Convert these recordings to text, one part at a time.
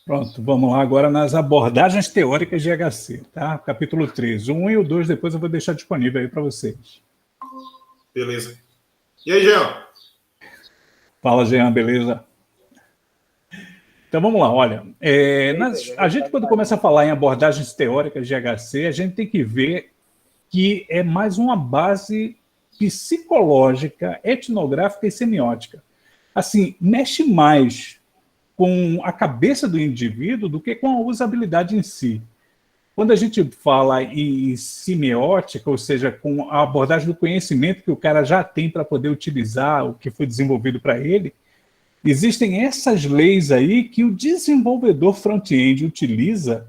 Pronto, vamos lá agora nas abordagens teóricas de HC, tá? Capítulo 3. O 1 e o 2 depois eu vou deixar disponível aí para vocês. Beleza. E aí, Jean? Fala, Jean, beleza? Então vamos lá, olha. A gente, quando começa a falar em abordagens teóricas de HC, a gente tem que ver que é mais uma base psicológica, etnográfica e semiótica. Assim, mexe mais com a cabeça do indivíduo do que com a usabilidade em si. Quando a gente fala em semiótica, ou seja, com a abordagem do conhecimento que o cara já tem para poder utilizar o que foi desenvolvido para ele, existem essas leis aí que o desenvolvedor front-end utiliza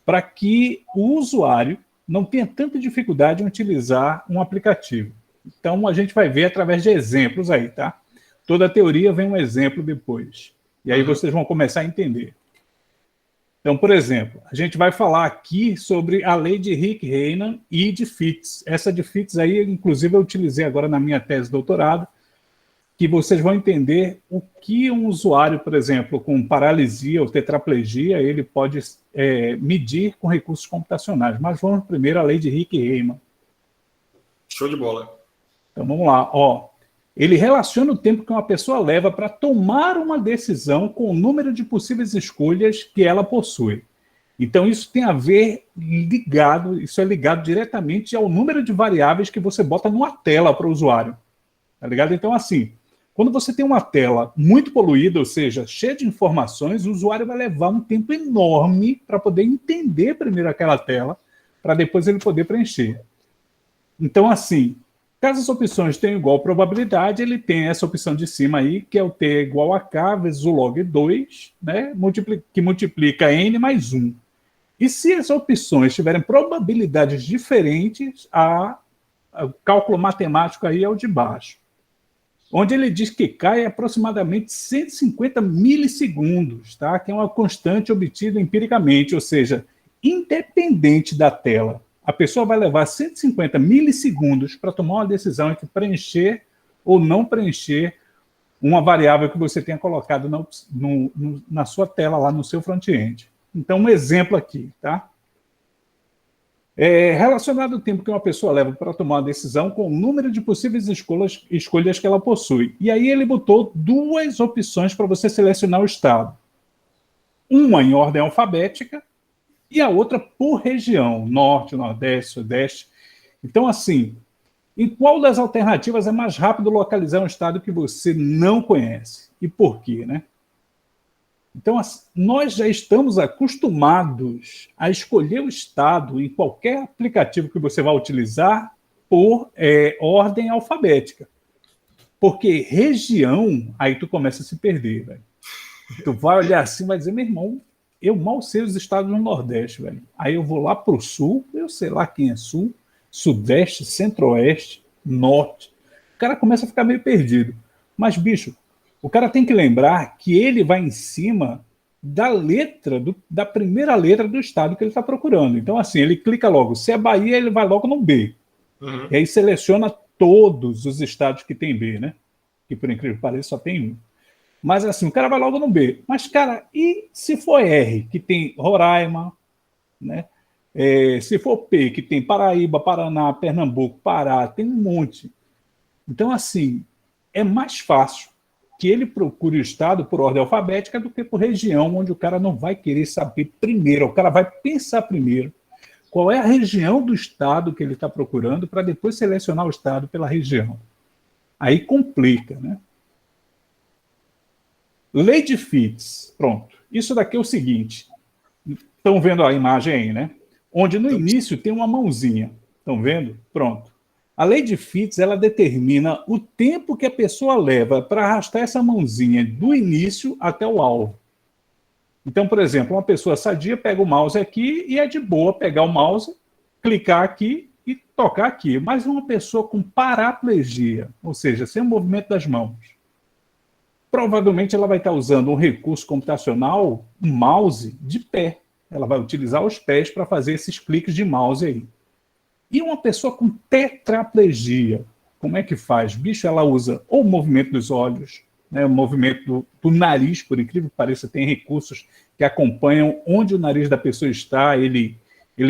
para que o usuário não tenha tanta dificuldade em utilizar um aplicativo. Então, a gente vai ver através de exemplos aí, tá? Toda teoria vem um exemplo depois. E aí vocês vão começar a entender. Então, por exemplo, a gente vai falar aqui sobre a lei de Hick-Heinemann e de Fitts. Essa de Fitts aí, inclusive, eu utilizei agora na minha tese de doutorado, que vocês vão entender o que um usuário, por exemplo, com paralisia ou tetraplegia, ele pode medir com recursos computacionais. Mas vamos primeiro à lei de Hick-Heinemann. Show de bola. Então, vamos lá. Ó, ele relaciona o tempo que uma pessoa leva para tomar uma decisão com o número de possíveis escolhas que ela possui. Então, isso tem a ver isso é ligado diretamente ao número de variáveis que você bota numa tela para o usuário. Tá ligado? Então, assim, quando você tem uma tela muito poluída, ou seja, cheia de informações, o usuário vai levar um tempo enorme para poder entender primeiro aquela tela, para depois ele poder preencher. Então, assim, caso as opções tenham igual probabilidade, ele tem essa opção de cima aí, que é o t igual a k vezes o log 2, né, que multiplica n mais 1. E se as opções tiverem probabilidades diferentes, o cálculo matemático aí é o de baixo, onde ele diz que K é aproximadamente 150 milissegundos, tá? Que é uma constante obtida empiricamente, ou seja, independente da tela. A pessoa vai levar 150 milissegundos para tomar uma decisão entre preencher ou não preencher uma variável que você tenha colocado na sua tela, lá no seu front-end. Então, um exemplo aqui, tá? Relacionado ao tempo que uma pessoa leva para tomar uma decisão com o número de possíveis escolhas que ela possui. E aí ele botou duas opções para você selecionar o estado. Uma em ordem alfabética e a outra por região, norte, nordeste, sudeste. Então, assim, em qual das alternativas é mais rápido localizar um estado que você não conhece? E por quê, né? Então, nós já estamos acostumados a escolher o estado em qualquer aplicativo que você vai utilizar por ordem alfabética. Porque região, aí tu começa a se perder, velho. Tu vai olhar assim e vai dizer, meu irmão, eu mal sei os estados do Nordeste, velho. Aí eu vou lá para o Sul, eu sei lá quem é Sul, Sudeste, Centro-Oeste, Norte. O cara começa a ficar meio perdido. Mas, bicho, o cara tem que lembrar que ele vai em cima da letra, da primeira letra do estado que ele está procurando. Então, assim, ele clica logo. Se é Bahia, ele vai logo no B. Uhum. E aí seleciona todos os estados que tem B, né? Que, por incrível que pareça, só tem um. Mas, assim, o cara vai logo no B. Mas, cara, e se for R, que tem Roraima, né? Se for P, que tem Paraíba, Paraná, Pernambuco, Pará, tem um monte. Então, assim, é mais fácil que ele procure o estado por ordem alfabética do que por região, onde o cara não vai querer saber primeiro, o cara vai pensar primeiro qual é a região do estado que ele está procurando para depois selecionar o estado pela região. Aí complica, né? Lei de Fitts, pronto. Isso daqui é o seguinte, estão vendo a imagem aí, né? Onde no início tem uma mãozinha, estão vendo? Pronto. A lei de Fitts, ela determina o tempo que a pessoa leva para arrastar essa mãozinha do início até o alvo. Então, por exemplo, uma pessoa sadia pega o mouse aqui e é de boa pegar o mouse, clicar aqui e tocar aqui. Mas uma pessoa com paraplegia, ou seja, sem o movimento das mãos, provavelmente ela vai estar usando um recurso computacional, um mouse, de pé. Ela vai utilizar os pés para fazer esses cliques de mouse aí. E uma pessoa com tetraplegia, como é que faz? Bicho, ela usa ou o movimento dos olhos, né, o movimento do nariz, por incrível que pareça, tem recursos que acompanham onde o nariz da pessoa está, ele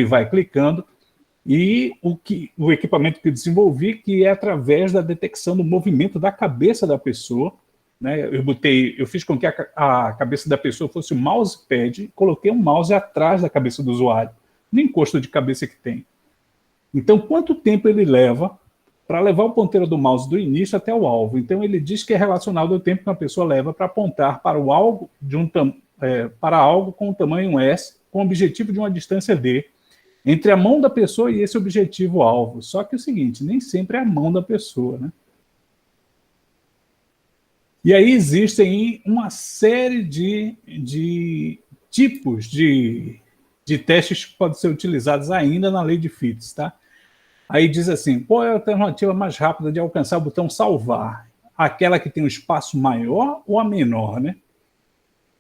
vai clicando, e o equipamento que eu desenvolvi, que é através da detecção do movimento da cabeça da pessoa, né, eu fiz com que a cabeça da pessoa fosse um mousepad, coloquei um mouse atrás da cabeça do usuário, no encosto de cabeça que tem. Então, quanto tempo ele leva para levar o ponteiro do mouse do início até o alvo? Então, ele diz que é relacionado ao tempo que uma pessoa leva para apontar para o alvo para algo com o tamanho S, com o objetivo de uma distância D, entre a mão da pessoa e esse objetivo-alvo. Só que é o seguinte, nem sempre é a mão da pessoa, né? E aí existem uma série de tipos de testes que podem ser utilizados ainda na lei de Fitts, tá? Aí diz assim, qual é a alternativa mais rápida de alcançar o botão salvar? Aquela que tem um espaço maior ou a menor, né?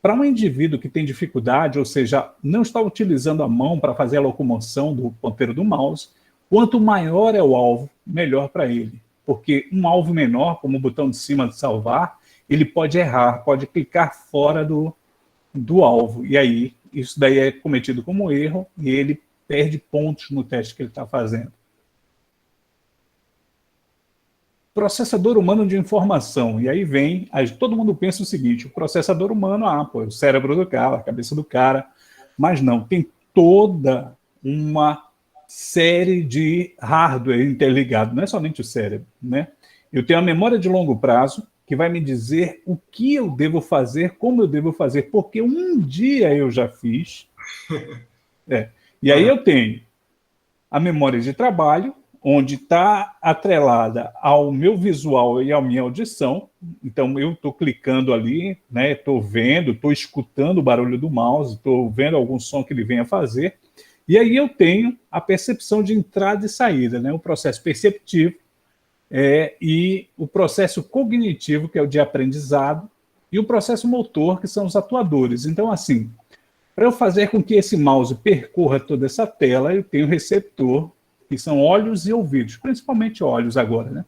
Para um indivíduo que tem dificuldade, ou seja, não está utilizando a mão para fazer a locomoção do ponteiro do mouse, quanto maior é o alvo, melhor para ele. Porque um alvo menor, como o botão de cima de salvar, ele pode errar, pode clicar fora do alvo. E aí, isso daí é cometido como erro e ele perde pontos no teste que ele está fazendo. Processador humano de informação. E aí vem, todo mundo pensa o seguinte, o processador humano, pô, é o cérebro do cara, a cabeça do cara, mas não, tem toda uma série de hardware interligado, não é somente o cérebro, né? Eu tenho a memória de longo prazo, que vai me dizer o que eu devo fazer, como eu devo fazer, porque um dia eu já fiz. E aí eu tenho a memória de trabalho, onde está atrelada ao meu visual e à minha audição. Então, eu estou clicando ali, né? Estou vendo, estou escutando o barulho do mouse, estou vendo algum som que ele venha fazer. E aí eu tenho a percepção de entrada e saída, né? O processo perceptivo e o processo cognitivo, que é o de aprendizado, e o processo motor, que são os atuadores. Então, assim, para eu fazer com que esse mouse percorra toda essa tela, eu tenho receptor, que são olhos e ouvidos, principalmente olhos agora, né?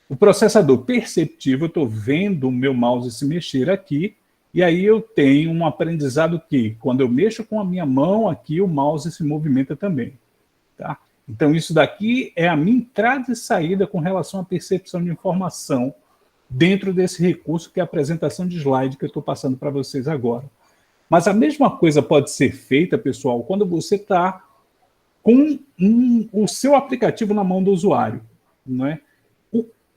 O processador perceptivo, eu estou vendo o meu mouse se mexer aqui, e aí eu tenho um aprendizado que, quando eu mexo com a minha mão aqui, o mouse se movimenta também, tá? Então, isso daqui é a minha entrada e saída com relação à percepção de informação dentro desse recurso que é a apresentação de slide que eu estou passando para vocês agora. Mas a mesma coisa pode ser feita, pessoal, quando você está com o seu aplicativo na mão do usuário, não é?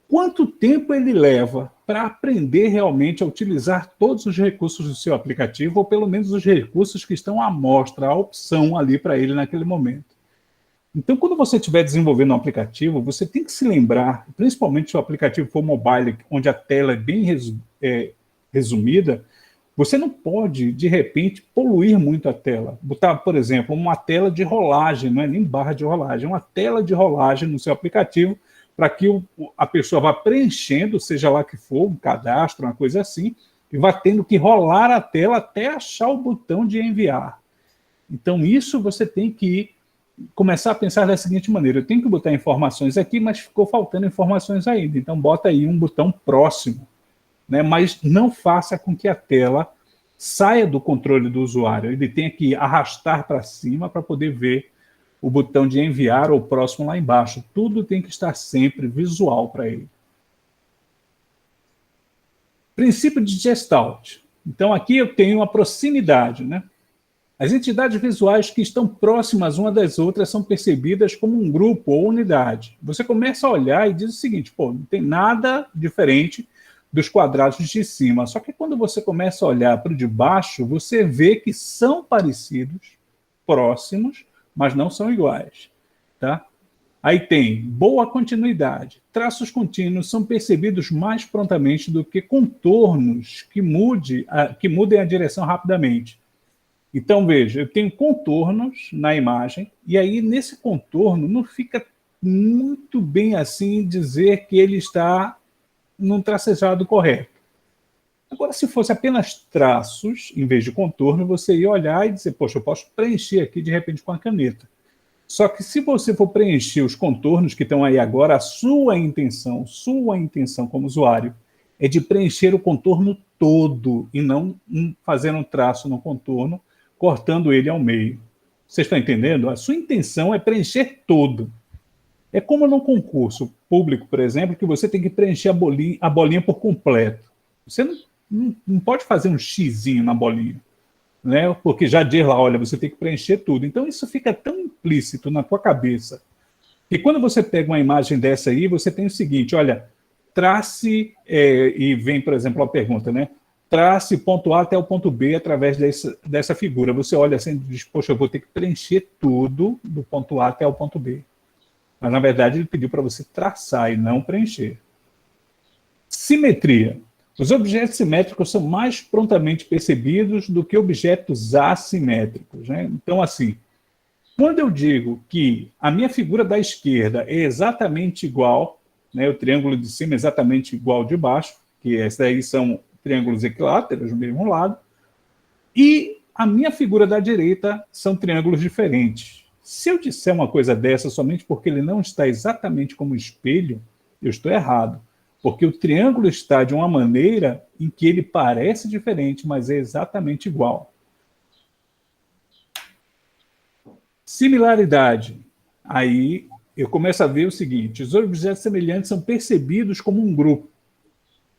Quanto tempo ele leva para aprender realmente a utilizar todos os recursos do seu aplicativo, ou pelo menos os recursos que estão à mostra, à opção ali para ele naquele momento. Então, quando você estiver desenvolvendo um aplicativo, você tem que se lembrar, principalmente se o aplicativo for mobile, onde a tela é bem resumida, você não pode, de repente, poluir muito a tela. Botar, por exemplo, uma tela de rolagem, não é nem barra de rolagem, é uma tela de rolagem no seu aplicativo, para que a pessoa vá preenchendo, seja lá que for, um cadastro, uma coisa assim, e vá tendo que rolar a tela até achar o botão de enviar. Então, isso você tem que começar a pensar da seguinte maneira, eu tenho que botar informações aqui, mas ficou faltando informações ainda, então bota aí um botão próximo, né? Mas não faça com que a tela saia do controle do usuário, ele tenha que arrastar para cima para poder ver o botão de enviar ou próximo lá embaixo, tudo tem que estar sempre visual para ele. Princípio de Gestalt, então aqui eu tenho a proximidade, né? As entidades visuais que estão próximas uma das outras são percebidas como um grupo ou unidade. Você começa a olhar e diz o seguinte, pô, não tem nada diferente dos quadrados de cima. Só que quando você começa a olhar para o de baixo, você vê que são parecidos, próximos, mas não são iguais. Tá? Aí tem boa continuidade. Traços contínuos são percebidos mais prontamente do que contornos que mudem a direção rapidamente. Então, veja, eu tenho contornos na imagem, e aí nesse contorno não fica muito bem assim dizer que ele está num tracejado correto. Agora, se fosse apenas traços, em vez de contorno, você ia olhar e dizer, poxa, eu posso preencher aqui de repente com a caneta. Só que se você for preencher os contornos que estão aí agora, a sua intenção como usuário, é de preencher o contorno todo e não fazer um traço no contorno, cortando ele ao meio. Vocês estão entendendo? A sua intenção é preencher todo. É como no concurso público, por exemplo, que você tem que preencher a bolinha por completo. Você não pode fazer um xizinho na bolinha, né? Porque já diz lá, olha, você tem que preencher tudo. Então isso fica tão implícito na tua cabeça que quando você pega uma imagem dessa aí, você tem o seguinte, olha, trace, e vem, por exemplo, a pergunta, né? Trace ponto A até o ponto B através dessa figura. Você olha assim e diz, poxa, eu vou ter que preencher tudo do ponto A até o ponto B. Mas, na verdade, ele pediu para você traçar e não preencher. Simetria. Os objetos simétricos são mais prontamente percebidos do que objetos assimétricos, né? Então, assim, quando eu digo que a minha figura da esquerda é exatamente igual, né, o triângulo de cima é exatamente igual ao de baixo, que esses aí são triângulos equiláteros do mesmo lado, e a minha figura da direita são triângulos diferentes. Se eu disser uma coisa dessa somente porque ele não está exatamente como espelho, eu estou errado. Porque o triângulo está de uma maneira em que ele parece diferente, mas é exatamente igual. Similaridade. Aí eu começo a ver o seguinte, os objetos semelhantes são percebidos como um grupo.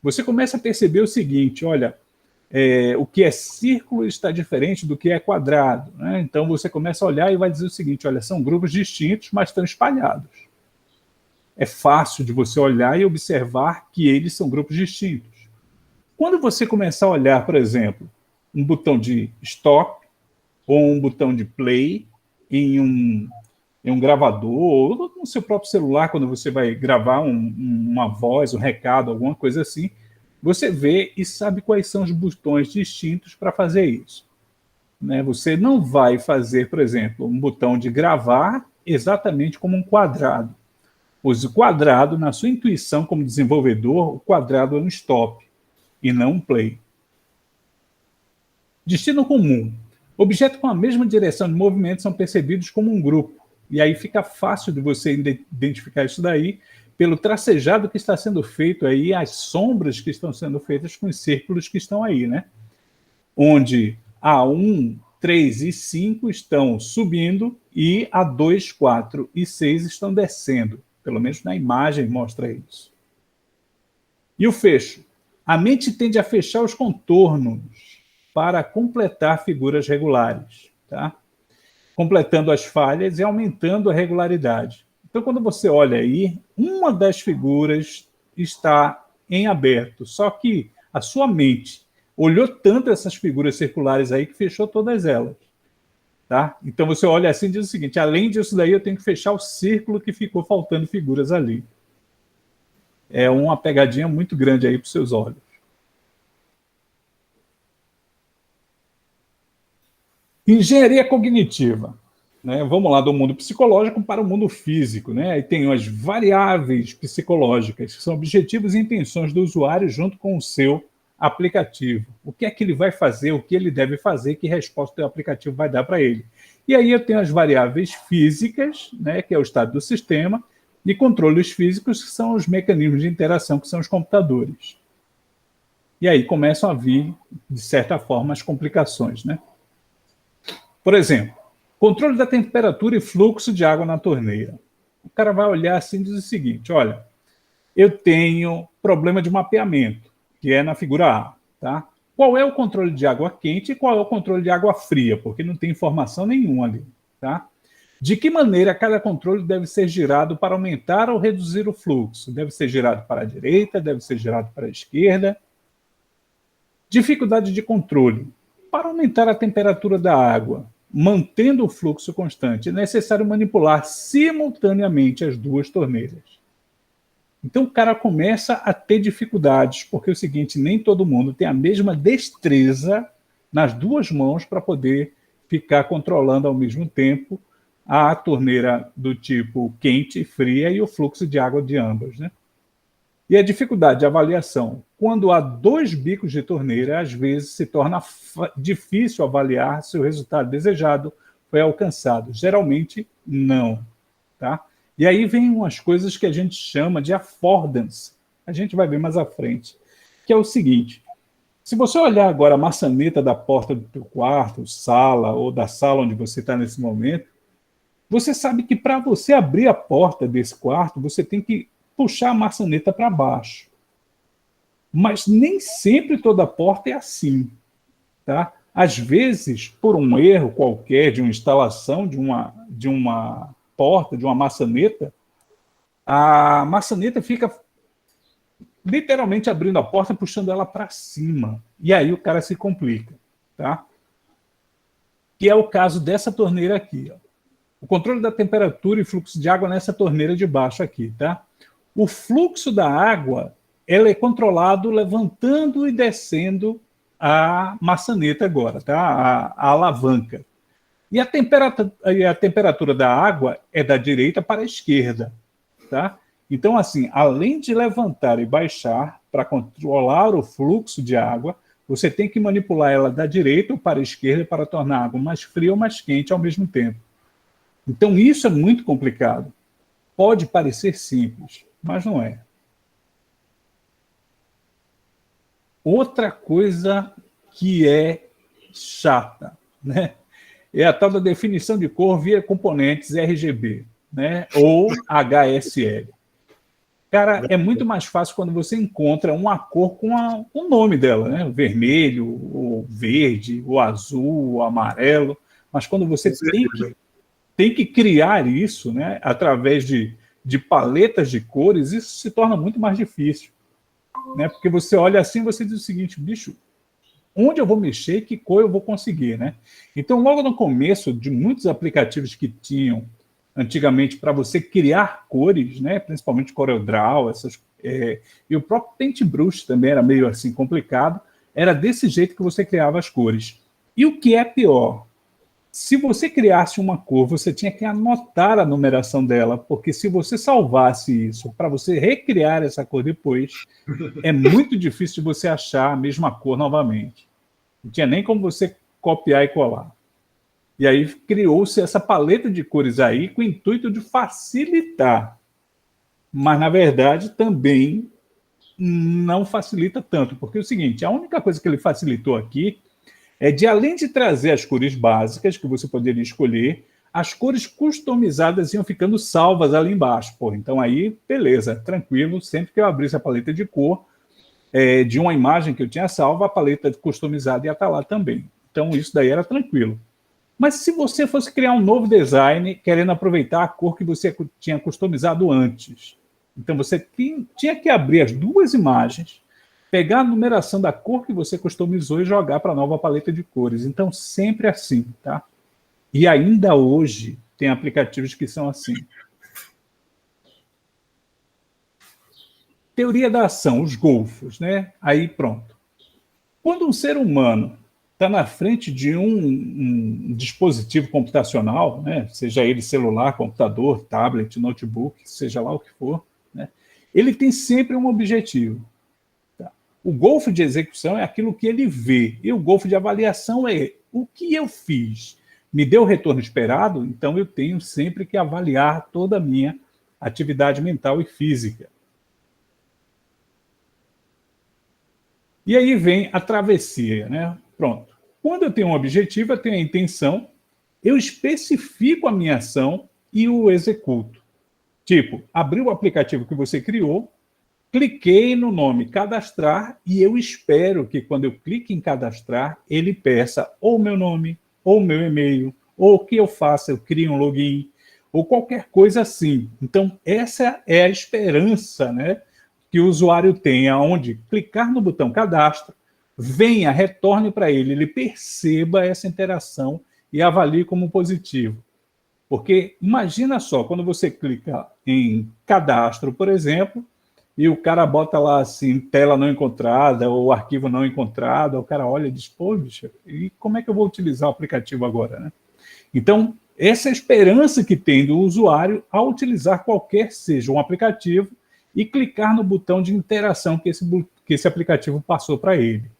Você começa a perceber o seguinte, olha, o que é círculo está diferente do que é quadrado, né? Então você começa a olhar e vai dizer o seguinte, olha, são grupos distintos, mas estão espalhados. É fácil de você olhar e observar que eles são grupos distintos. Quando você começar a olhar, por exemplo, um botão de stop ou um botão de play em um gravador ou no seu próprio celular, quando você vai gravar uma voz, um recado, alguma coisa assim, você vê e sabe quais são os botões distintos para fazer isso, né? Você não vai fazer, por exemplo, um botão de gravar exatamente como um quadrado. Pois o quadrado, na sua intuição como desenvolvedor, o quadrado é um stop e não um play. Destino comum. Objetos com a mesma direção de movimento são percebidos como um grupo. E aí fica fácil de você identificar isso daí pelo tracejado que está sendo feito aí, as sombras que estão sendo feitas com os círculos que estão aí, né? Onde a 1, 3 e 5 estão subindo e a 2, 4 e 6 estão descendo. Pelo menos na imagem mostra isso. E o fecho. A mente tende a fechar os contornos para completar figuras regulares, tá? Completando as falhas e aumentando a regularidade. Então, quando você olha aí, uma das figuras está em aberto, só que a sua mente olhou tanto essas figuras circulares aí que fechou todas elas. Tá? Então, você olha assim e diz o seguinte, além disso daí, eu tenho que fechar o círculo que ficou faltando figuras ali. É uma pegadinha muito grande aí para os seus olhos. Engenharia cognitiva. Né? Vamos lá do mundo psicológico para o mundo físico. Né? Aí tem as variáveis psicológicas, que são objetivos e intenções do usuário junto com o seu aplicativo. O que é que ele vai fazer, o que ele deve fazer, que resposta o aplicativo vai dar para ele. E aí eu tenho as variáveis físicas, né, que é o estado do sistema, e controles físicos, que são os mecanismos de interação, que são os computadores. E aí começam a vir, de certa forma, as complicações. Né? Por exemplo, controle da temperatura e fluxo de água na torneira. O cara vai olhar assim e diz o seguinte, olha, eu tenho problema de mapeamento, que é na figura A. Tá? Qual é o controle de água quente e qual é o controle de água fria? Porque não tem informação nenhuma ali. Tá? De que maneira cada controle deve ser girado para aumentar ou reduzir o fluxo? Deve ser girado para a direita, deve ser girado para a esquerda. Dificuldade de controle. Para aumentar a temperatura da água, mantendo o fluxo constante, é necessário manipular simultaneamente as duas torneiras. Então o cara começa a ter dificuldades, porque é o seguinte, nem todo mundo tem a mesma destreza nas duas mãos para poder ficar controlando ao mesmo tempo a torneira do tipo quente e fria e o fluxo de água de ambas. Né? E a dificuldade de avaliação. Quando há dois bicos de torneira, às vezes se torna difícil avaliar se o resultado desejado foi alcançado. Geralmente, não. Tá? E aí vem umas coisas que a gente chama de affordance. A gente vai ver mais à frente. que é o seguinte: se você olhar agora a maçaneta da porta do teu quarto, sala, ou da sala onde você está nesse momento, você sabe que para você abrir a porta desse quarto, você tem que puxar a maçaneta para baixo. Mas nem sempre toda porta é assim, tá? Às vezes, por um erro qualquer de uma instalação de uma porta, de uma maçaneta, a maçaneta fica literalmente abrindo a porta, puxando ela para cima. E aí o cara se complica, tá? Que é o caso dessa torneira aqui, ó. O controle da temperatura e fluxo de água nessa torneira de baixo aqui, tá? O fluxo da água, ela é controlado levantando e descendo a maçaneta agora, tá? A alavanca. E a temperatura da água é da direita para a esquerda, tá? Então, assim, além de levantar e baixar para controlar o fluxo de água, você tem que manipular ela da direita para a esquerda para tornar a água mais fria ou mais quente ao mesmo tempo. Então, isso é muito complicado. Pode parecer simples, mas não é. Outra coisa que é chata, né? É a tal da definição de cor via componentes RGB, né? Ou HSL. Cara, é muito mais fácil quando você encontra uma cor com o nome dela, né? O vermelho, o verde, o azul, o amarelo. Mas quando você tem que criar isso, né? Através de paletas de cores, isso se torna muito mais difícil, né? Porque você olha assim e você diz o seguinte: bicho, onde eu vou mexer, que cor eu vou conseguir, né? Então, logo no começo de muitos aplicativos que tinham antigamente para você criar cores, né? Principalmente CorelDRAW, e o próprio Paintbrush também era meio assim complicado, era desse jeito que você criava as cores. E o que é pior? Se você criasse uma cor, você tinha que anotar a numeração dela, porque se você salvasse isso para você recriar essa cor depois, é muito difícil de você achar a mesma cor novamente. Não tinha nem como você copiar e colar. E aí criou-se essa paleta de cores aí com o intuito de facilitar. Mas, na verdade, também não facilita tanto, porque é o seguinte: a única coisa que ele facilitou aqui é de, além de trazer as cores básicas que você poderia escolher, as cores customizadas iam ficando salvas ali embaixo. Pô, então aí, beleza, tranquilo, sempre que eu abrisse a paleta de cor de uma imagem que eu tinha salva, a paleta customizada ia estar lá também. Então isso daí era tranquilo. Mas se você fosse criar um novo design querendo aproveitar a cor que você tinha customizado antes, então você tinha que abrir as duas imagens, pegar a numeração da cor que você customizou e jogar para a nova paleta de cores. Então, sempre assim, tá? E ainda hoje tem aplicativos que são assim. Teoria da ação, os golfos, né? Aí pronto. Quando um ser humano está na frente de um dispositivo computacional, né? Seja ele celular, computador, tablet, notebook, seja lá o que for, né? Ele tem sempre um objetivo. O golfo de execução é aquilo que ele vê, e o golfo de avaliação é o que eu fiz. Me deu o retorno esperado, então eu tenho sempre que avaliar toda a minha atividade mental e física. E aí vem a travessia, né? Pronto. Quando eu tenho um objetivo, eu tenho a intenção, eu especifico a minha ação e o executo. Tipo, abri o aplicativo que você criou, cliquei no nome cadastrar e eu espero que quando eu clique em cadastrar, ele peça ou meu nome, ou meu e-mail, ou o que eu faça, eu crio um login, ou qualquer coisa assim. Então, essa é a esperança, né, que o usuário tenha, onde clicar no botão cadastro, venha, retorne para ele, ele perceba essa interação e avalie como positivo. Porque imagina só, quando você clica em cadastro, por exemplo, e o cara bota lá assim, tela não encontrada, ou arquivo não encontrado, o cara olha e diz: pô, bicho, e como é que eu vou utilizar o aplicativo agora, né? Então, essa é a esperança que tem do usuário ao utilizar qualquer seja um aplicativo e clicar no botão de interação que esse aplicativo passou para ele.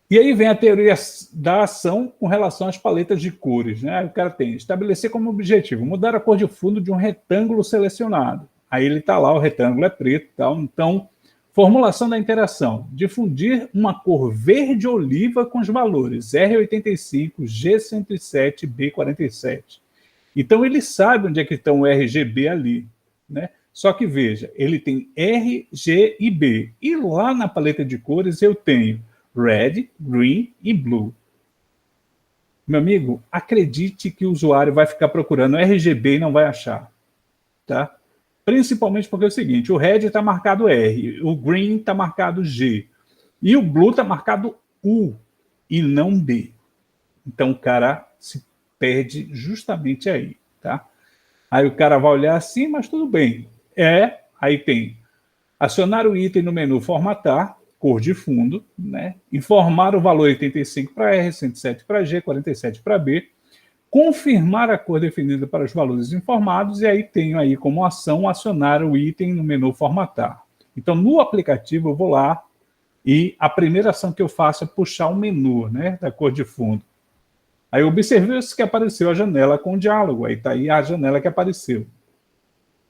E aí vem a teoria da ação com relação às paletas de cores, né? O cara tem estabelecer como objetivo mudar a cor de fundo de um retângulo selecionado. Aí ele está lá, o retângulo é preto e tal. Então, formulação da interação. Difundir uma cor verde-oliva com os valores R85, G107, B47. Então, ele sabe onde é que estão o RGB ali, né? Só que, veja, ele tem R, G e B. E lá na paleta de cores eu tenho Red, Green e Blue. Meu amigo, acredite que o usuário vai ficar procurando RGB e não vai achar, tá? Principalmente porque é o seguinte, o Red está marcado R, o Green está marcado G, e o Blue está marcado U e não B. Então o cara se perde justamente aí, tá? Aí o cara vai olhar assim, mas tudo bem. Aí tem acionar o item no menu formatar, cor de fundo, né? Informar o valor 85 para R, 107 para G, 47 para B, confirmar a cor definida para os valores informados, e aí tenho aí como ação acionar o item no menu formatar. Então, no aplicativo, eu vou lá e a primeira ação que eu faço é puxar o menu, né, da cor de fundo. Aí eu observei que apareceu a janela com o diálogo, aí está aí a janela que apareceu.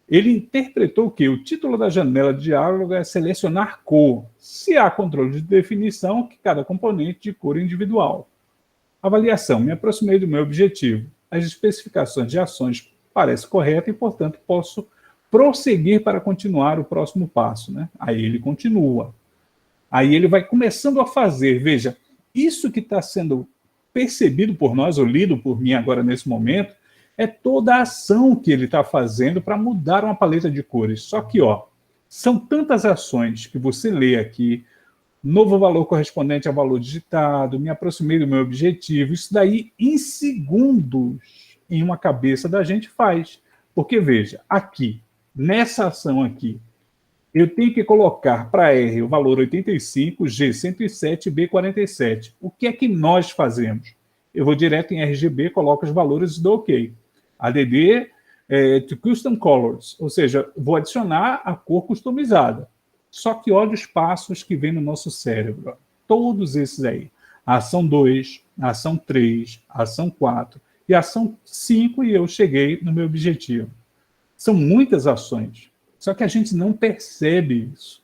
Ele interpretou que o título da janela de diálogo é selecionar cor, se há controle de definição que cada componente de cor individual. Avaliação. Me aproximei do meu objetivo. As especificações de ações parecem corretas e, portanto, posso prosseguir para continuar o próximo passo, né? Aí ele continua. Aí ele vai começando a fazer. Veja, isso que está sendo percebido por nós, ou lido por mim agora nesse momento, é toda a ação que ele está fazendo para mudar uma paleta de cores. Só que, são tantas ações que você lê aqui, novo valor correspondente ao valor digitado, me aproximei do meu objetivo, isso daí em segundos em uma cabeça da gente faz. Porque, veja, aqui, nessa ação aqui, eu tenho que colocar para R o valor 85, G 107, B 47. O que é que nós fazemos? Eu vou direto em RGB, coloco os valores e dou OK. ADD to Custom Colors, ou seja, vou adicionar a cor customizada. Só que olha os passos que vem no nosso cérebro. Todos esses aí. A ação 2, a ação 3, a ação 4 e a ação 5 e eu cheguei no meu objetivo. São muitas ações. Só que a gente não percebe isso,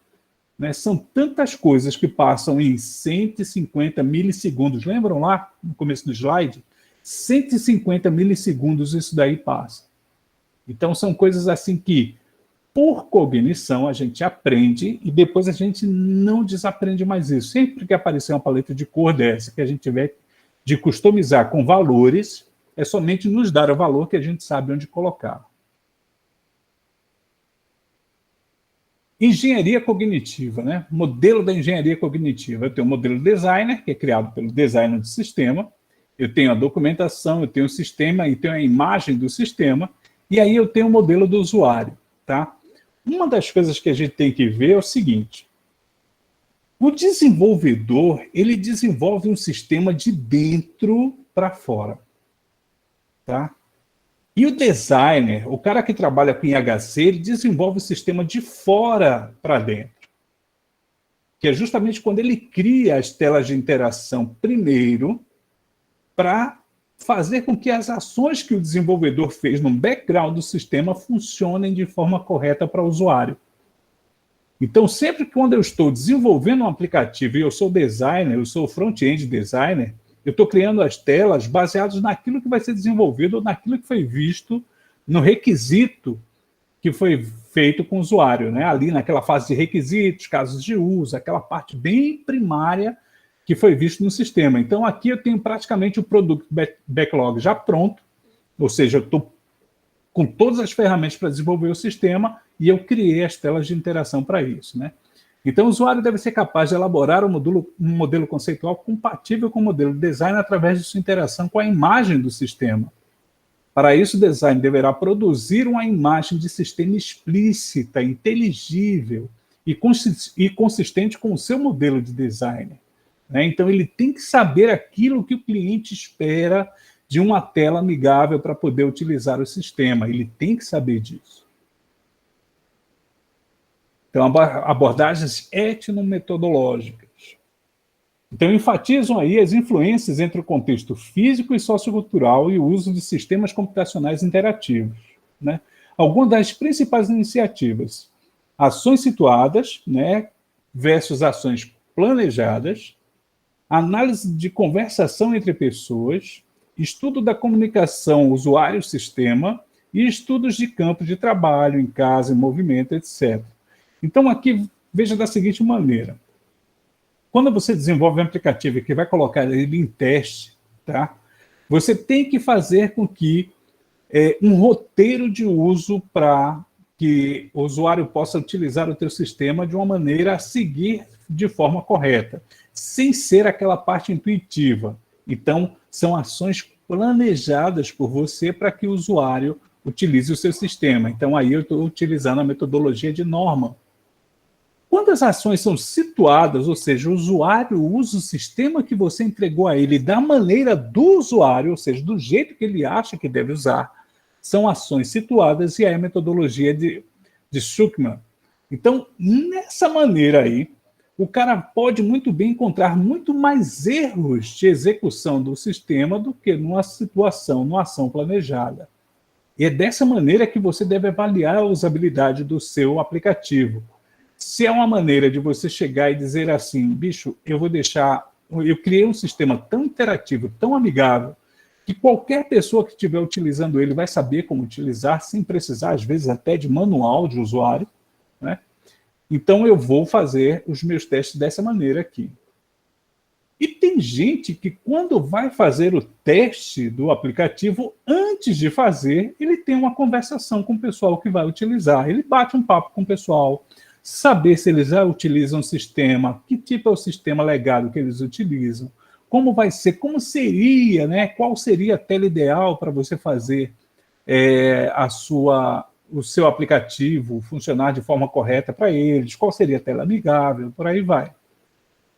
né? São tantas coisas que passam em 150 milissegundos. Lembram lá, no começo do slide? 150 milissegundos isso daí passa. Então, são coisas assim que, por cognição, a gente aprende e depois a gente não desaprende mais isso. Sempre que aparecer uma paleta de cor dessa, que a gente tiver de customizar com valores, é somente nos dar o valor que a gente sabe onde colocar. Engenharia cognitiva, né? Modelo da engenharia cognitiva. Eu tenho o modelo designer, que é criado pelo designer do sistema, eu tenho a documentação, eu tenho o sistema e tenho a imagem do sistema, e aí eu tenho o modelo do usuário, tá? Uma das coisas que a gente tem que ver é o seguinte: o desenvolvedor, ele desenvolve um sistema de dentro para fora, tá? E o designer, o cara que trabalha com IHC, ele desenvolve o sistema de fora para dentro, que é justamente quando ele cria as telas de interação primeiro para fazer com que as ações que o desenvolvedor fez no background do sistema funcionem de forma correta para o usuário. Então, sempre que quando eu estou desenvolvendo um aplicativo e eu sou designer, eu sou front-end designer, eu estou criando as telas baseadas naquilo que vai ser desenvolvido ou naquilo que foi visto no requisito que foi feito com o usuário, né? Ali naquela fase de requisitos, casos de uso, aquela parte bem primária que foi visto no sistema. Então, aqui eu tenho praticamente o produto backlog já pronto, ou seja, eu estou com todas as ferramentas para desenvolver o sistema e eu criei as telas de interação para isso, né? Então, o usuário deve ser capaz de elaborar um modelo conceitual compatível com o modelo design através de sua interação com a imagem do sistema. Para isso, o design deverá produzir uma imagem de sistema explícita, inteligível e consistente com o seu modelo de design, né? Então, ele tem que saber aquilo que o cliente espera de uma tela amigável para poder utilizar o sistema. Ele tem que saber disso. Então, abordagens etnometodológicas. Então, enfatizam aí as influências entre o contexto físico e sociocultural e o uso de sistemas computacionais interativos, né? Algumas das principais iniciativas: ações situadas, né, versus ações planejadas, análise de conversação entre pessoas, estudo da comunicação usuário-sistema e estudos de campo de trabalho, em casa, em movimento, etc. Então, aqui, veja da seguinte maneira. Quando você desenvolve um aplicativo que vai colocar ele em teste, tá? Você tem que fazer com que um roteiro de uso para que o usuário possa utilizar o teu sistema de uma maneira a seguir de forma correta, sem ser aquela parte intuitiva. Então, são ações planejadas por você para que o usuário utilize o seu sistema. Então, aí eu estou utilizando a metodologia de Norman. Quando as ações são situadas, ou seja, o usuário usa o sistema que você entregou a ele da maneira do usuário, ou seja, do jeito que ele acha que deve usar, são ações situadas e aí a metodologia de Schuckman. Então, nessa maneira aí, o cara pode muito bem encontrar muito mais erros de execução do sistema do que numa situação, numa ação planejada. E é dessa maneira que você deve avaliar a usabilidade do seu aplicativo. Se é uma maneira de você chegar e dizer assim, bicho, eu criei um sistema tão interativo, tão amigável, que qualquer pessoa que estiver utilizando ele vai saber como utilizar, sem precisar, às vezes, até de manual de usuário, né? Então, eu vou fazer os meus testes dessa maneira aqui. E tem gente que, quando vai fazer o teste do aplicativo, antes de fazer, ele tem uma conversação com o pessoal que vai utilizar. Ele bate um papo com o pessoal, saber se eles já utilizam o sistema, que tipo é o sistema legado que eles utilizam, como vai ser, como seria, né? Qual seria a tela ideal para você fazer o seu aplicativo funcionar de forma correta para eles, qual seria a tela amigável, por aí vai.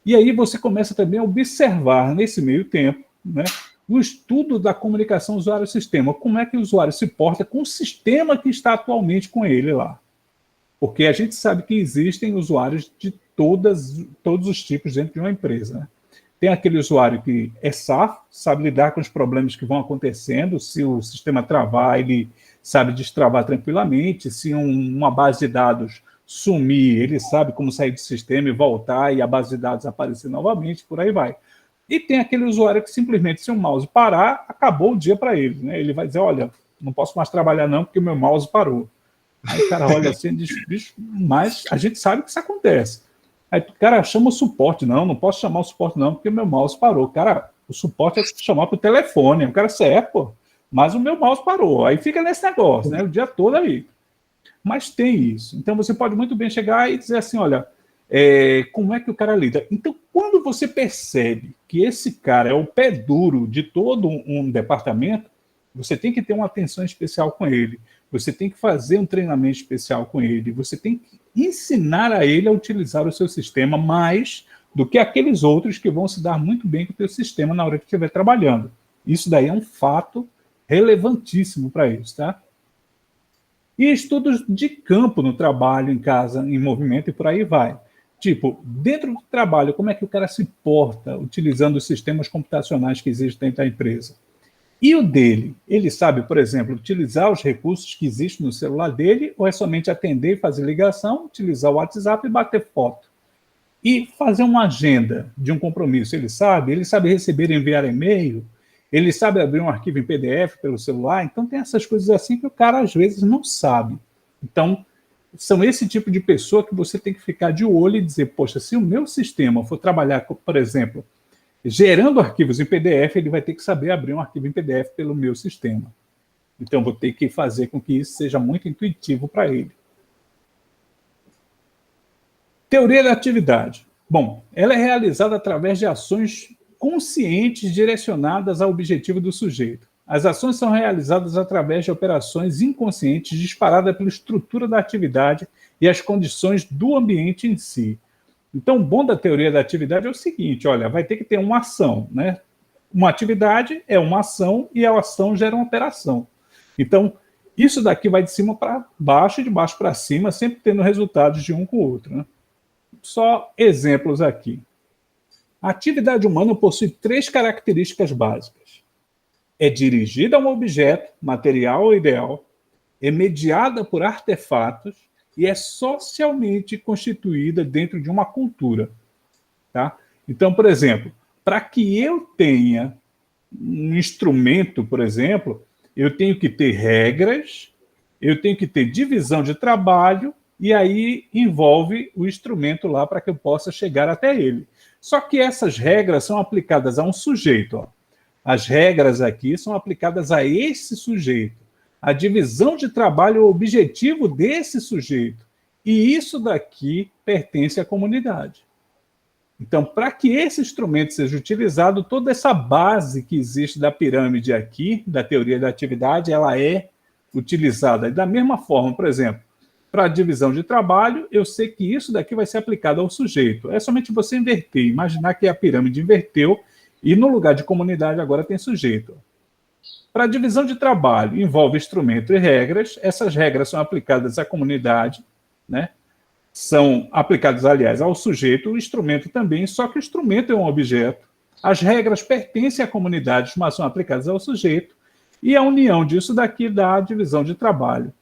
E aí você começa também a observar, nesse meio tempo, né, o estudo da comunicação usuário-sistema, como é que o usuário se porta com o sistema que está atualmente com ele lá. Porque a gente sabe que existem usuários de todos os tipos dentro de uma empresa, né? Tem aquele usuário que é safo, sabe lidar com os problemas que vão acontecendo, se o sistema travar, ele sabe destravar tranquilamente, se uma base de dados sumir, ele sabe como sair do sistema e voltar e a base de dados aparecer novamente, por aí vai. E tem aquele usuário que simplesmente, se o mouse parar, acabou o dia para ele, né? Ele vai dizer, olha, não posso mais trabalhar não porque o meu mouse parou. Aí o cara olha assim e diz, bicho, mas a gente sabe que isso acontece. Aí o cara chama o suporte, não posso chamar o suporte não, porque meu mouse parou. Cara, o suporte é chamar para o telefone. O cara serve, pô, mas o meu mouse parou. Aí fica nesse negócio, né? O dia todo aí. Mas tem isso. Então você pode muito bem chegar e dizer assim, olha, como é que o cara lida? Então, quando você percebe que esse cara é o pé duro de todo um departamento, você tem que ter uma atenção especial com ele. Você tem que fazer um treinamento especial com ele. Você tem que ensinar a ele a utilizar o seu sistema mais do que aqueles outros que vão se dar muito bem com o seu sistema na hora que estiver trabalhando. Isso daí é um fato relevantíssimo para isso, tá? E estudos de campo no trabalho, em casa, em movimento e por aí vai. Tipo, dentro do trabalho, como é que o cara se porta utilizando os sistemas computacionais que existem dentro da empresa? E o dele? Ele sabe, por exemplo, utilizar os recursos que existem no celular dele ou é somente atender e fazer ligação, utilizar o WhatsApp e bater foto? E fazer uma agenda de um compromisso, ele sabe receber e enviar e-mail, ele sabe abrir um arquivo em PDF pelo celular, então tem essas coisas assim que o cara às vezes não sabe. Então, são esse tipo de pessoa que você tem que ficar de olho e dizer, poxa, se o meu sistema for trabalhar, por exemplo, gerando arquivos em PDF, ele vai ter que saber abrir um arquivo em PDF pelo meu sistema. Então, vou ter que fazer com que isso seja muito intuitivo para ele. Teoria da atividade. Bom, ela é realizada através de ações conscientes direcionadas ao objetivo do sujeito. As ações são realizadas através de operações inconscientes disparadas pela estrutura da atividade e as condições do ambiente em si. Então, o bom da teoria da atividade é o seguinte, olha, vai ter que ter uma ação, né? Uma atividade é uma ação e a ação gera uma operação. Então, isso daqui vai de cima para baixo e de baixo para cima, sempre tendo resultados de um com o outro, né? Só exemplos aqui. A atividade humana possui 3 características básicas. É dirigida a um objeto, material ou ideal, é mediada por artefatos e é socialmente constituída dentro de uma cultura. Tá? Então, por exemplo, para que eu tenha um instrumento, por exemplo, eu tenho que ter regras, eu tenho que ter divisão de trabalho, e aí envolve o instrumento lá para que eu possa chegar até ele. Só que essas regras são aplicadas a um sujeito. Ó. As regras aqui são aplicadas a esse sujeito. A divisão de trabalho é o objetivo desse sujeito. E isso daqui pertence à comunidade. Então, para que esse instrumento seja utilizado, toda essa base que existe da pirâmide aqui, da teoria da atividade, ela é utilizada. E da mesma forma, por exemplo, para a divisão de trabalho, eu sei que isso daqui vai ser aplicado ao sujeito. É somente você inverter, imaginar que a pirâmide inverteu e no lugar de comunidade agora tem sujeito. Para a divisão de trabalho, envolve instrumento e regras. Essas regras são aplicadas à comunidade, né? São aplicadas, aliás, ao sujeito, o instrumento também, só que o instrumento é um objeto. As regras pertencem à comunidade, mas são aplicadas ao sujeito, e a união disso daqui dá a divisão de trabalho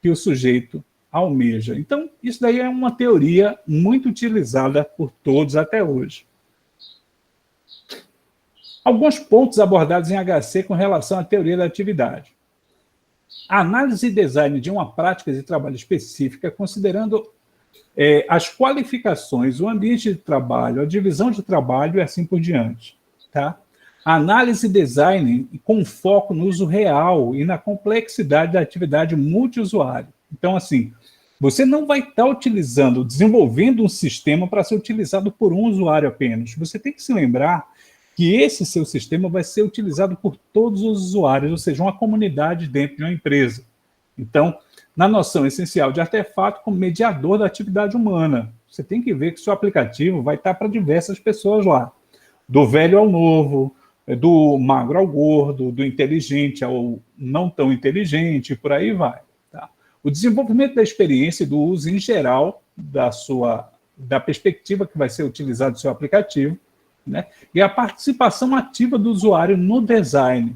que o sujeito almeja. Então, isso daí é uma teoria muito utilizada por todos até hoje. Alguns pontos abordados em HC com relação à teoria da atividade. A análise e design de uma prática de trabalho específica, considerando as qualificações, o ambiente de trabalho, a divisão de trabalho e assim por diante. Tá? A análise e design com foco no uso real e na complexidade da atividade multiusuário. Então, assim, você não vai estar desenvolvendo um sistema para ser utilizado por um usuário apenas. Você tem que se lembrar que esse seu sistema vai ser utilizado por todos os usuários, ou seja, uma comunidade dentro de uma empresa. Então, na noção essencial de artefato como mediador da atividade humana. Você tem que ver que o seu aplicativo vai estar para diversas pessoas lá. Do velho ao novo, do magro ao gordo, do inteligente ao não tão inteligente, por aí vai. Tá? O desenvolvimento da experiência e do uso em geral da perspectiva que vai ser utilizado o seu aplicativo, né? E a participação ativa do usuário no design.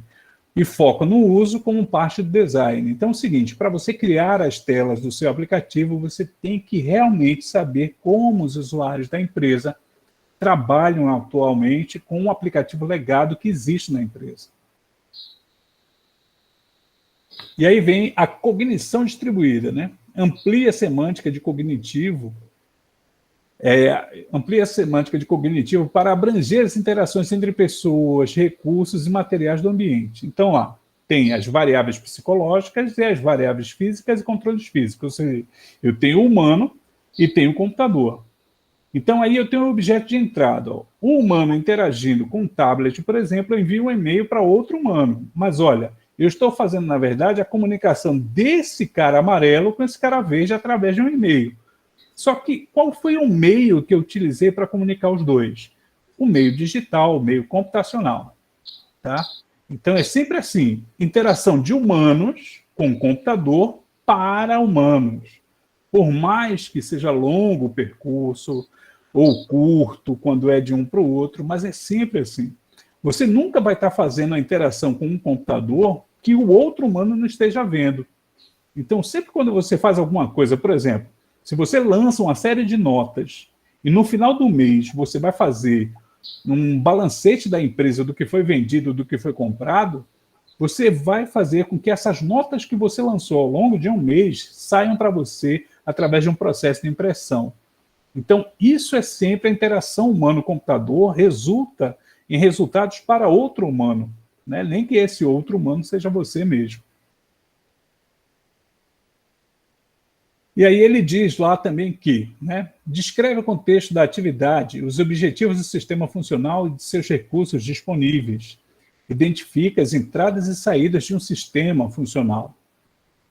E foco no uso como parte do design. Então é o seguinte, para você criar as telas do seu aplicativo, você tem que realmente saber como os usuários da empresa trabalham atualmente com o aplicativo legado que existe na empresa. E aí vem a cognição distribuída, né? Amplia a semântica de cognitivo, para abranger as interações entre pessoas, recursos e materiais do ambiente. Então, lá, tem as variáveis psicológicas e as variáveis físicas e controles físicos. Ou seja, eu tenho o humano e tenho o computador. Então, aí eu tenho um objeto de entrada. Ó. Um humano interagindo com um tablet, por exemplo, eu envio um e-mail para outro humano. Mas, olha, eu estou fazendo, na verdade, a comunicação desse cara amarelo com esse cara verde através de um e-mail. Só que qual foi o meio que eu utilizei para comunicar os dois? O meio digital, o meio computacional. Tá? Então é sempre assim, interação de humanos com computador para humanos. Por mais que seja longo o percurso, ou curto, quando é de um para o outro, mas é sempre assim. Você nunca vai estar fazendo a interação com um computador que o outro humano não esteja vendo. Então, sempre quando você faz alguma coisa, por exemplo, se você lança uma série de notas e no final do mês você vai fazer um balancete da empresa do que foi vendido, do que foi comprado, você vai fazer com que essas notas que você lançou ao longo de um mês saiam para você através de um processo de impressão. Então, isso é sempre a interação humano-computador, resulta em resultados para outro humano, né? Nem que esse outro humano seja você mesmo. E aí ele diz lá também que, né, descreve o contexto da atividade, os objetivos do sistema funcional e de seus recursos disponíveis. Identifica as entradas e saídas de um sistema funcional.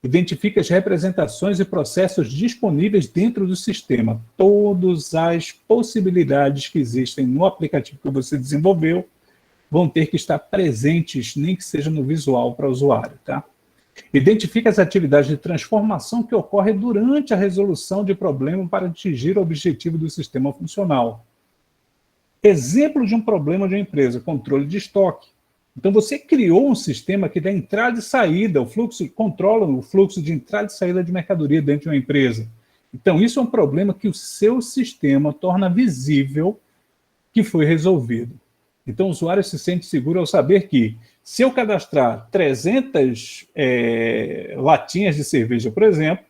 Identifica as representações e processos disponíveis dentro do sistema. Todas as possibilidades que existem no aplicativo que você desenvolveu vão ter que estar presentes, nem que seja no visual para o usuário, tá? Identifica as atividades de transformação que ocorrem durante a resolução de problema para atingir o objetivo do sistema funcional. Exemplo de um problema de uma empresa, controle de estoque. Então, você criou um sistema que dá entrada e saída, o fluxo, controla o fluxo de entrada e saída de mercadoria dentro de uma empresa. Então, isso é um problema que o seu sistema torna visível que foi resolvido. Então, o usuário se sente seguro ao saber que, se eu cadastrar 300 latinhas de cerveja, por exemplo,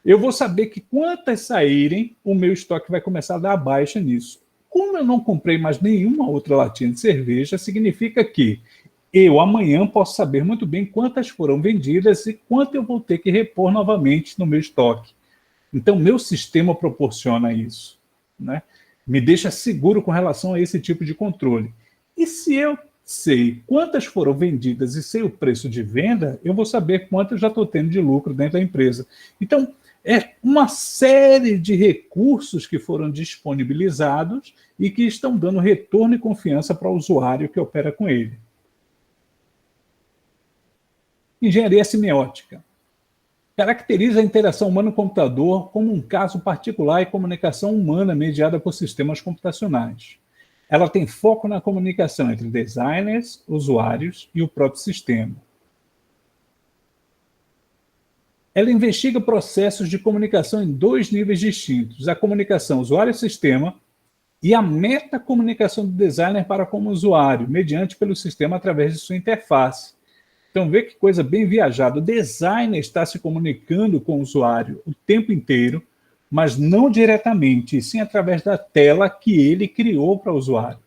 eu vou saber que quantas saírem, o meu estoque vai começar a dar baixa nisso. Como eu não comprei mais nenhuma outra latinha de cerveja, significa que eu amanhã posso saber muito bem quantas foram vendidas e quanto eu vou ter que repor novamente no meu estoque. Então, meu sistema proporciona isso, né? Me deixa seguro com relação a esse tipo de controle. E se eu sei quantas foram vendidas e sei o preço de venda, eu vou saber quanto eu já estou tendo de lucro dentro da empresa. Então, é uma série de recursos que foram disponibilizados e que estão dando retorno e confiança para o usuário que opera com ele. Engenharia semiótica. Caracteriza a interação humano-computador como um caso particular e comunicação humana mediada por sistemas computacionais. Ela tem foco na comunicação entre designers, usuários e o próprio sistema. Ela investiga processos de comunicação em 2 níveis distintos: a comunicação usuário-sistema e a metacomunicação do designer para com o usuário, mediante pelo sistema através de sua interface. Então, vê que coisa bem viajada. O designer está se comunicando com o usuário o tempo inteiro, mas não diretamente, e sim através da tela que ele criou para o usuário.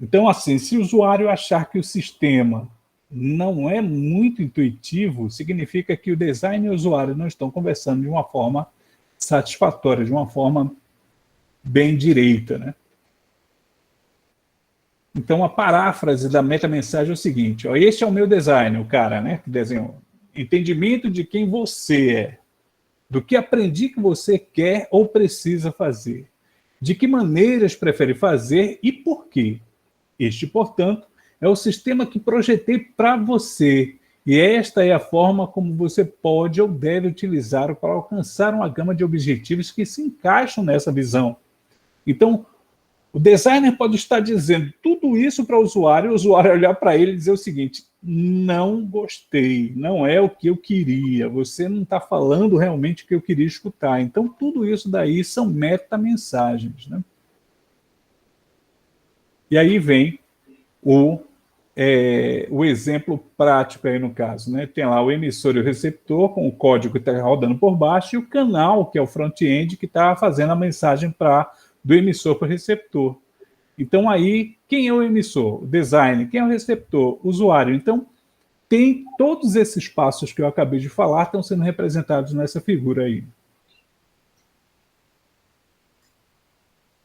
Então, assim, se o usuário achar que o sistema não é muito intuitivo, significa que o design e o usuário não estão conversando de uma forma satisfatória, de uma forma bem direita, né? Então, a paráfrase da metamensagem é o seguinte: ó, este é o meu design, o cara, né, que desenhou. Entendimento de quem você é, do que aprendi que você quer ou precisa fazer, de que maneiras prefere fazer e por quê. Este, portanto, é o sistema que projetei para você, e esta é a forma como você pode ou deve utilizá-lo para alcançar uma gama de objetivos que se encaixam nessa visão. Então, o designer pode estar dizendo tudo isso para o usuário olhar para ele e dizer o seguinte: não gostei, não é o que eu queria, você não está falando realmente o que eu queria escutar. Então, tudo isso daí são metamensagens, né? E aí vem o exemplo prático aí no caso, né? Tem lá o emissor e o receptor com o código que está rodando por baixo e o canal, que é o front-end, que está fazendo a mensagem do emissor para o receptor. Então, aí, quem é o emissor? O designer. Quem é o receptor? O usuário. Então, tem todos esses passos que eu acabei de falar estão sendo representados nessa figura aí.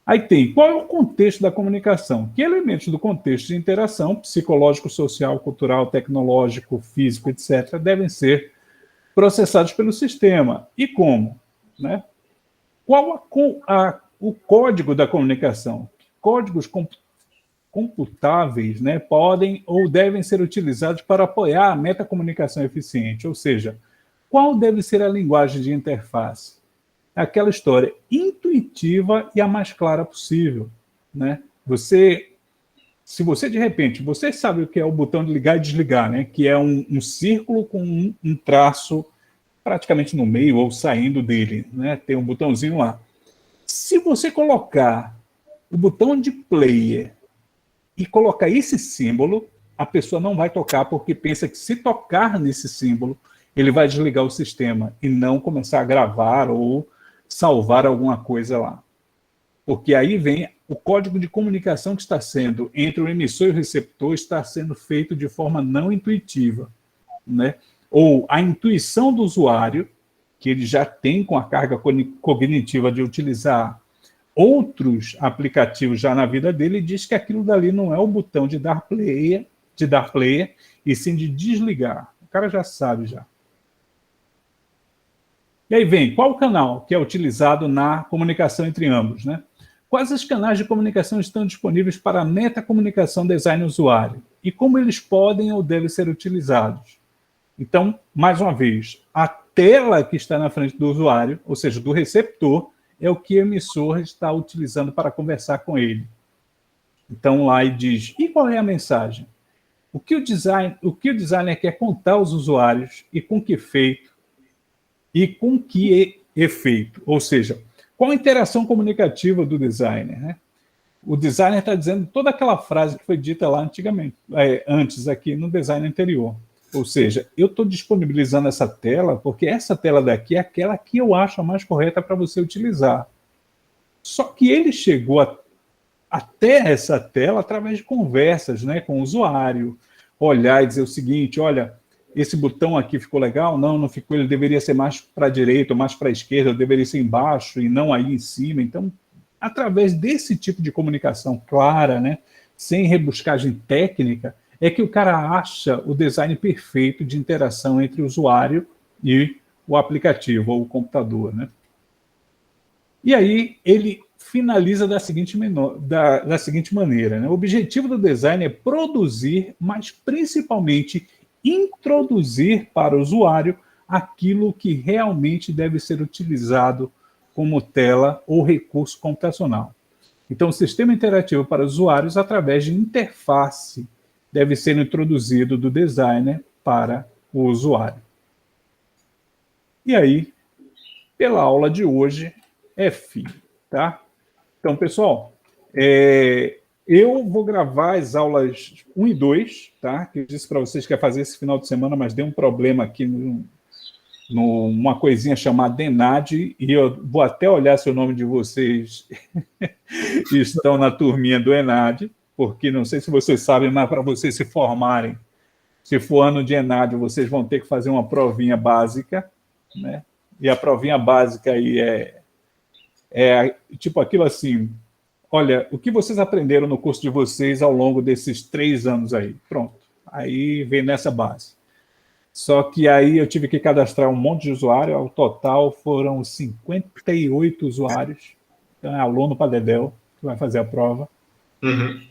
Aí tem, qual é o contexto da comunicação? Que elementos do contexto de interação, psicológico, social, cultural, tecnológico, físico, etc., devem ser processados pelo sistema? E como? Né? Qual o código da comunicação? Códigos computáveis, né, podem ou devem ser utilizados para apoiar a metacomunicação eficiente, ou seja, qual deve ser a linguagem de interface? Aquela história intuitiva e a mais clara possível, né? Se você de repente, você sabe o que é o botão de ligar e desligar, né? Que é um círculo com um traço praticamente no meio ou saindo dele, né? Tem um botãozinho lá. Se você colocar o botão de player e colocar esse símbolo, a pessoa não vai tocar porque pensa que se tocar nesse símbolo, ele vai desligar o sistema e não começar a gravar ou salvar alguma coisa lá. Porque aí vem o código de comunicação que está sendo entre o emissor e o receptor está sendo feito de forma não intuitiva, né? Ou a intuição do usuário, que ele já tem com a carga cognitiva de utilizar outros aplicativos já na vida dele, diz que aquilo dali não é o botão de dar player, e sim de desligar. O cara já sabe já. E aí vem, qual o canal que é utilizado na comunicação entre ambos, né? Quais os canais de comunicação estão disponíveis para a metacomunicação design-usuário? E como eles podem ou devem ser utilizados? Então, mais uma vez, a tela que está na frente do usuário, ou seja, do receptor, é o que o emissor está utilizando para conversar com ele. Então, lá ele diz, e qual é a mensagem? o que o designer quer contar aos usuários e com que efeito e com que efeito, ou seja, qual a interação comunicativa do designer, né? O designer está dizendo toda aquela frase que foi dita lá antes aqui no design anterior. Ou seja, eu estou disponibilizando essa tela porque essa tela daqui é aquela que eu acho a mais correta para você utilizar. Só que ele chegou até essa tela através de conversas, né, com o usuário, olhar e dizer o seguinte, olha, esse botão aqui ficou legal? Não ficou, ele deveria ser mais para a direita ou mais para a esquerda, deveria ser embaixo e não aí em cima. Então, através desse tipo de comunicação clara, né, sem rebuscagem técnica, é que o cara acha o design perfeito de interação entre o usuário e o aplicativo ou o computador, né? E aí ele finaliza da seguinte maneira, né? O objetivo do design é produzir, mas principalmente introduzir para o usuário aquilo que realmente deve ser utilizado como tela ou recurso computacional. Então, o sistema interativo para usuários, através de interface, deve ser introduzido do designer para o usuário. E aí, pela aula de hoje, é fim, tá? Então, pessoal, eu vou gravar as aulas 1 e 2, tá? Que eu disse para vocês que ia fazer esse final de semana, mas deu um problema aqui numa coisinha chamada ENAD, e eu vou até olhar se o nome de vocês estão na turminha do ENAD, porque não sei se vocês sabem, mas para vocês se formarem, se for ano de ENAD, vocês vão ter que fazer uma provinha básica, né? E a provinha básica aí é tipo aquilo assim, olha, o que vocês aprenderam no curso de vocês ao longo desses 3 anos aí? Pronto, aí vem nessa base. Só que aí eu tive que cadastrar um monte de usuário, ao total foram 58 usuários, então é aluno para Dedéu que vai fazer a prova. Uhum.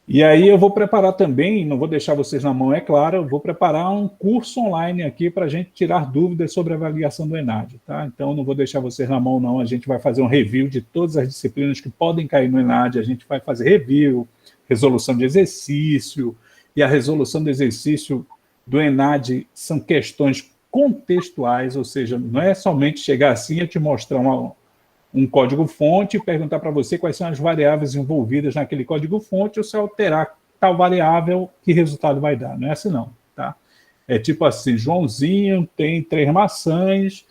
E aí eu vou preparar também, não vou deixar vocês na mão, é claro, eu vou preparar um curso online aqui para a gente tirar dúvidas sobre a avaliação do ENAD, tá? Então não vou deixar vocês na mão, não. A gente vai fazer um review de todas as disciplinas que podem cair no ENAD, a gente vai fazer review, resolução de exercício, e a resolução do exercício do ENAD são questões contextuais, ou seja, não é somente chegar assim e te mostrar um código-fonte e perguntar para você quais são as variáveis envolvidas naquele código-fonte, ou se alterar tal variável, que resultado vai dar. Não é assim, não. Tá? É tipo assim, Joãozinho tem 3 maçãs,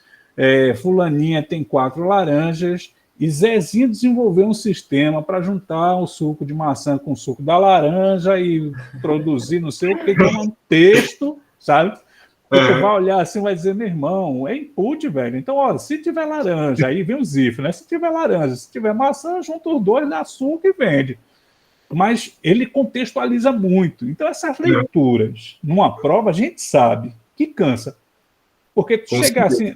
fulaninha tem 4 laranjas, e Zezinho desenvolveu um sistema para juntar o suco de maçã com o suco da laranja e produzir não sei o que, é um texto, sabe? Você vai olhar assim, vai dizer, meu irmão, é input, velho. Então, ó, se tiver laranja, aí vem os if, né? Se tiver laranja, se tiver maçã, junta os dois, dá açúcar e vende. Mas ele contextualiza muito. Então, essas leituras numa prova, a gente sabe que cansa. Porque tu chegar assim,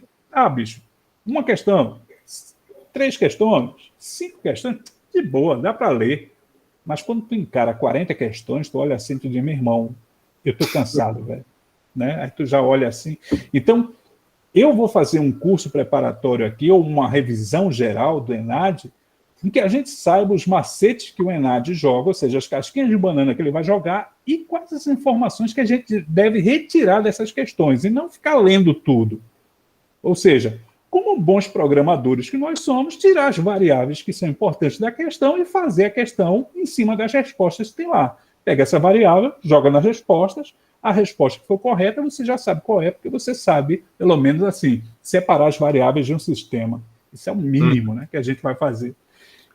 bicho, uma questão, 3 questões, 5 questões, de boa, dá para ler. Mas quando tu encara 40 questões, tu olha assim, tu diz, meu irmão, eu tô cansado, velho. Né? Aí tu já olha assim. Então, eu vou fazer um curso preparatório aqui, ou uma revisão geral do ENAD, em que a gente saiba os macetes que o ENAD joga, ou seja, as casquinhas de banana que ele vai jogar, e quais as informações que a gente deve retirar dessas questões, e não ficar lendo tudo. Ou seja, como bons programadores que nós somos, tirar as variáveis que são importantes da questão e fazer a questão em cima das respostas que tem lá. Pega essa variável, joga nas respostas, a resposta que for correta, você já sabe qual é, porque você sabe, pelo menos assim, separar as variáveis de um sistema. Isso é o mínimo, né, que a gente vai fazer.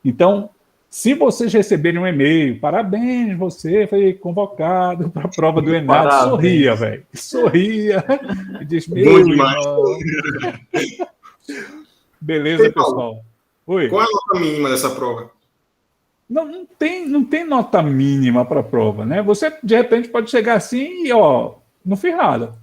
Então, se vocês receberem um e-mail, parabéns, você foi convocado para a prova do ENAD, sorria, velho. Sorria. E diz, meu irmão. Beleza, pessoal? Oi. Qual é a nota mínima dessa prova? Não tem nota mínima para a prova, né? Você, de repente, pode chegar assim e, ó, não fiz nada.